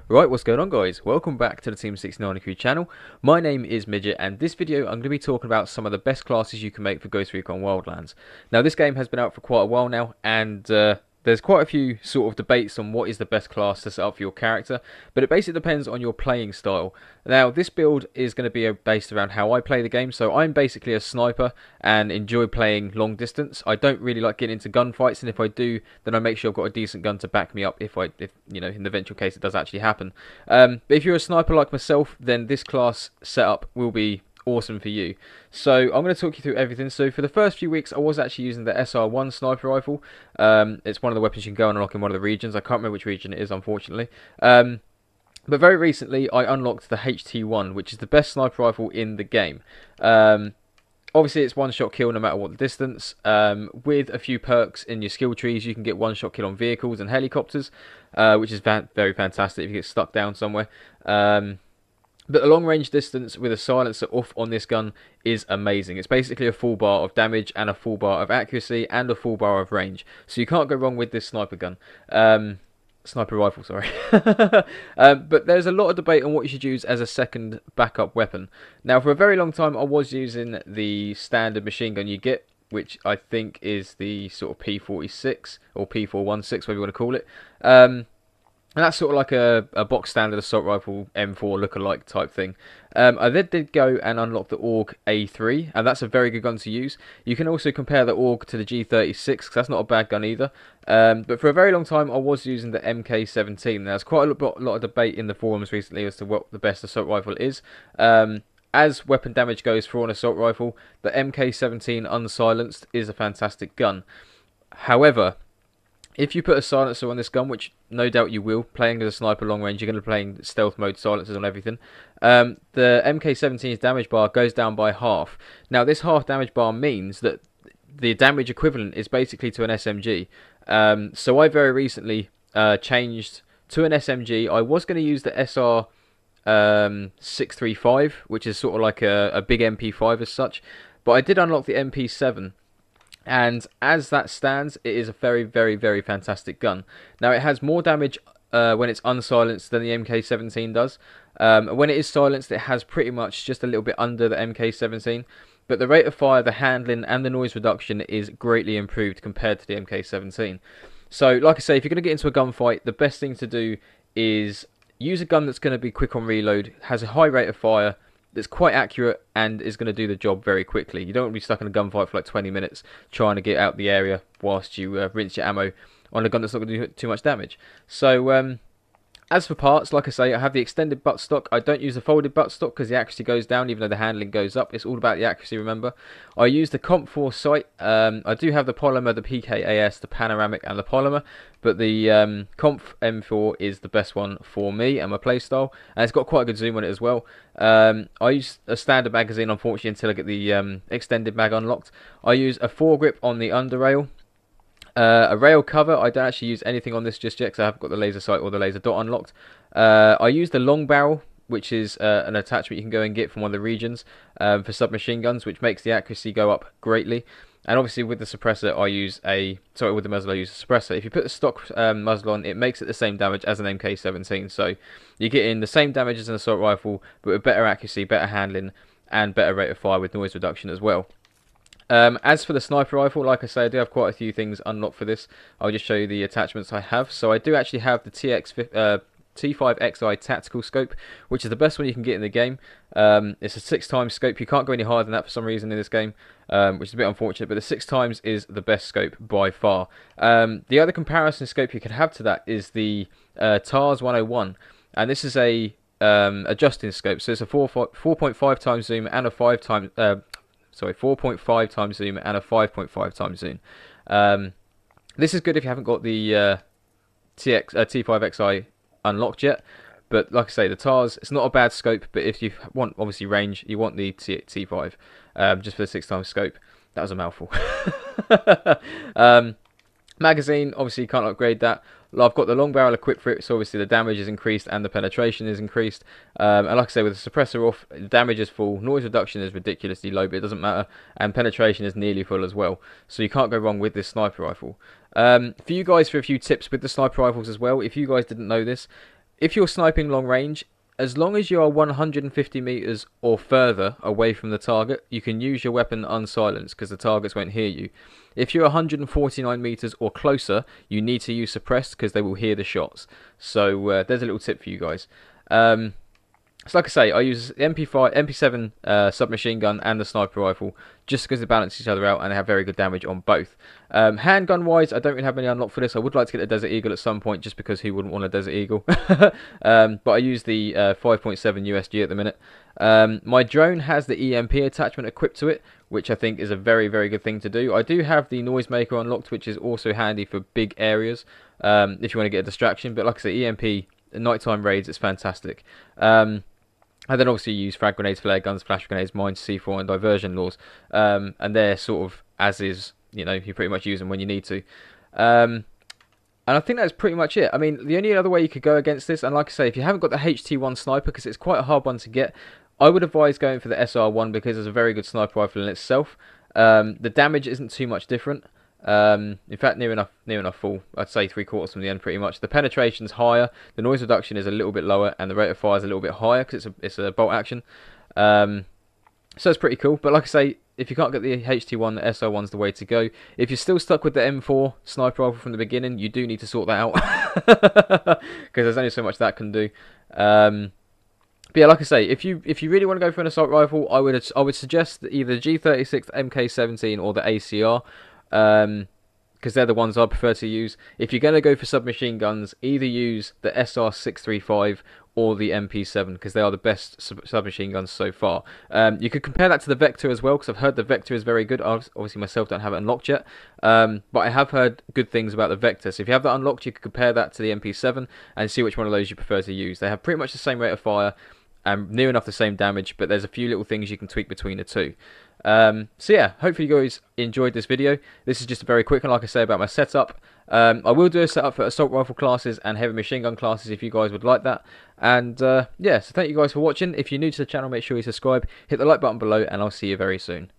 Right, what's going on guys? Welcome back to the Team 69 Crew channel. My name is Midget and this video I'm going to be talking about some of the best classes you can make for Ghost Recon Wildlands. Now this game has been out for quite a while now and there's quite a few sort of debates on what is the best class to set up for your character, but it basically depends on your playing style. Now this build is going to be based around how I play the game, so I'm basically a sniper and enjoy playing long distance. I don't really like getting into gunfights, and if I do, then I make sure I've got a decent gun to back me up if you know, in the eventual case it does actually happen. But if you're a sniper like myself, then this class setup will be awesome for you. So I'm going to talk you through everything. So for the first few weeks I was actually using the SR1 sniper rifle. It's one of the weapons you can go and unlock in one of the regions. I can't remember which region it is, unfortunately. But very recently I unlocked the HT1, which is the best sniper rifle in the game. Obviously it's one shot kill no matter what the distance. With a few perks in your skill trees you can get one shot kill on vehicles and helicopters, which is very fantastic if you get stuck down somewhere. But the long range distance with a silencer off on this gun is amazing. It's basically a full bar of damage and a full bar of accuracy and a full bar of range. So you can't go wrong with this sniper gun. Sniper rifle, sorry. But there's a lot of debate on what you should use as a second backup weapon. Now for a very long time I was using the standard machine gun you get, which I think is the sort of P46 or P416, whatever you want to call it. And that's sort of like a box standard assault rifle M4 look-alike type thing. I then did go and unlock the AUG A3, and that's a very good gun to use. You can also compare the AUG to the G36, because that's not a bad gun either. But for a very long time, I was using the MK17. There's quite a lot of debate in the forums recently as to what the best assault rifle is. As weapon damage goes for an assault rifle, the MK17 unsilenced is a fantastic gun. However, if you put a silencer on this gun, which no doubt you will, playing as a sniper long range, you're going to be playing stealth mode, silencers on everything, the MK17's damage bar goes down by half. Now this half damage bar means that the damage equivalent is basically to an SMG. So I very recently changed to an SMG. I was going to use the SR 635, which is sort of like a big MP5 as such, but I did unlock the MP7. And as that stands, it is a very fantastic gun. Now it has more damage when it's unsilenced than the MK17 does. When it is silenced, it has pretty much just a little bit under the MK17. But the rate of fire, the handling, and the noise reduction is greatly improved compared to the MK17. So, like I say, if you're going to get into a gunfight, the best thing to do is use a gun that's going to be quick on reload, has a high rate of fire, that's quite accurate and is going to do the job very quickly. You don't want to be stuck in a gunfight for like 20 minutes trying to get out the area whilst you rinse your ammo on a gun that's not going to do too much damage. So as for parts, like I say, I have the extended buttstock. I don't use the folded buttstock because the accuracy goes down even though the handling goes up. It's all about the accuracy, remember. I use the Comp 4 sight. I do have the polymer, the PKAS, the panoramic and the polymer, but the Comp M4 is the best one for me and my playstyle, and it's got quite a good zoom on it as well. I use a standard magazine, unfortunately, until I get the extended mag unlocked. I use a foregrip on the underrail. A rail cover, I don't actually use anything on this just yet because I haven't got the laser sight or the laser dot unlocked. I use the long barrel, which is an attachment you can go and get from one of the regions for submachine guns, which makes the accuracy go up greatly. And obviously with the suppressor, with the muzzle I use a suppressor. If you put the stock muzzle on, it makes it the same damage as an MK17. So you get in the same damage as an assault rifle, but with better accuracy, better handling, and better rate of fire with noise reduction as well. As for the sniper rifle, like I say, I do have quite a few things unlocked for this. I'll just show you the attachments I have. So I do actually have the T5XI tactical scope, which is the best one you can get in the game. It's a 6x scope. You can't go any higher than that for some reason in this game, which is a bit unfortunate, but the 6x is the best scope by far. The other comparison scope you can have to that is the TARS 101, and this is a adjusting scope. So it's a 4.5 times zoom and a 4.5 times zoom and a 5.5 times zoom. This is good if you haven't got the T5XI unlocked yet. But like I say, the TARS, it's not a bad scope, but if you want obviously range, you want the T5 just for the 6x scope. That was a mouthful. Magazine, obviously you can't upgrade that. I've got the long barrel equipped for it, so obviously the damage is increased and the penetration is increased. And like I say, with the suppressor off, the damage is full, noise reduction is ridiculously low, but it doesn't matter, and penetration is nearly full as well. So you can't go wrong with this sniper rifle. For you guys, for a few tips with the sniper rifles as well, if you guys didn't know this, if you're sniping long range, as long as you are 150 meters or further away from the target, you can use your weapon unsilenced because the targets won't hear you. If you're 149 meters or closer, you need to use suppressed because they will hear the shots. So there's a little tip for you guys. So like I say, I use the MP5, MP7 submachine gun and the sniper rifle just because they balance each other out and they have very good damage on both. Handgun wise, I don't really have any unlocked for this. I would like to get a Desert Eagle at some point just because who wouldn't want a Desert Eagle? But I use the 5.7 USG at the minute. My drone has the EMP attachment equipped to it, which I think is a very, very good thing to do. I do have the noisemaker unlocked, which is also handy for big areas if you want to get a distraction. But like I say, EMP, nighttime raids, it's fantastic. And then obviously you use frag grenades, flare guns, flash grenades, mines, C4 and diversion laws. And they're sort of as is, you know, you pretty much use them when you need to. And I think that's pretty much it. I mean, the only other way you could go against this, and like I say, if you haven't got the HT1 sniper, because it's quite a hard one to get, I would advise going for the SR1 because it's a very good sniper rifle in itself. The damage isn't too much different. In fact, near enough full. I'd say 3/4 from the end pretty much. The penetration's higher, the noise reduction is a little bit lower, and the rate of fire is a little bit higher because it's a bolt action. So it's pretty cool. But like I say, if you can't get the HT1, the SR1's the way to go. If you're still stuck with the M4 sniper rifle from the beginning, you do need to sort that out because there's only so much that can do. But yeah, like I say, if you really want to go for an assault rifle, I would suggest either the G36, MK17, or the ACR. Because they're the ones I prefer to use. If you're going to go for submachine guns, either use the SR635 or the MP7 because they are the best submachine guns so far. You could compare that to the Vector as well because I've heard the Vector is very good. I obviously myself don't have it unlocked yet, but I have heard good things about the Vector. So if you have that unlocked, you could compare that to the MP7 and see which one of those you prefer to use. They have pretty much the same rate of fire and near enough the same damage, but there's a few little things you can tweak between the two. So yeah, hopefully you guys enjoyed this video. This is just a very quick one, like I say, about my setup. I will do a setup for assault rifle classes and heavy machine gun classes if you guys would like that. And yeah, so thank you guys for watching. If you're new to the channel, make sure you subscribe, hit the like button below, and I'll see you very soon.